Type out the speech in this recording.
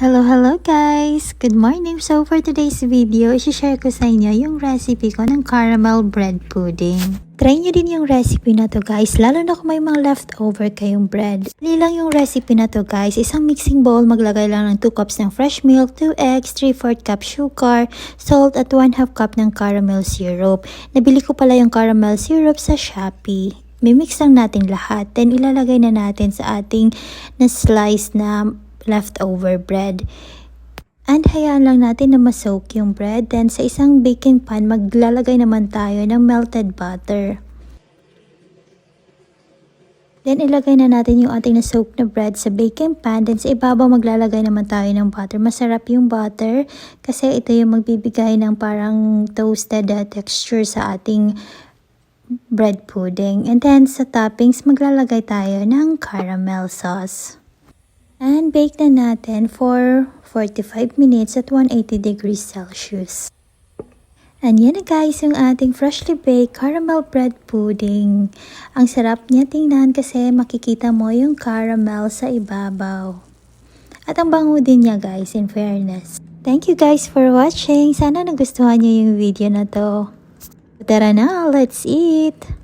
Hello guys! Good morning! So for today's video, isi-share ko sa inyo yung recipe ko ng caramel bread pudding. Try nyo din yung recipe na to guys, lalo na kung may mga leftover kayong bread. Dali lang yung recipe na to guys, isang mixing bowl, maglagay lang ng 2 cups ng fresh milk, 2 eggs, 3/4 cup sugar, salt at 1/2 cup ng caramel syrup. Nabili ko pala yung caramel syrup sa Shopee. Mimix lang natin lahat, then ilalagay na natin sa ating na-slice na leftover bread. And hayaan lang natin na ma-soak yung bread. Then sa isang baking pan, maglalagay naman tayo ng melted butter. Then ilagay na natin yung ating na-soak na bread sa baking pan. Then sa ibabaw maglalagay naman tayo ng butter. Masarap yung butter kasi ito yung magbibigay ng parang toasted texture sa ating bread pudding. And then sa toppings maglalagay tayo ng caramel sauce. And bake na natin for 45 minutes at 180 degrees Celsius. And yan na guys yung ating freshly baked caramel bread pudding. Ang sarap niya tingnan kasi makikita mo yung caramel sa ibabaw. At ang bango din niya guys, in fairness. Thank you guys for watching. Sana nagustuhan niyo yung video na to. Tara na, let's eat!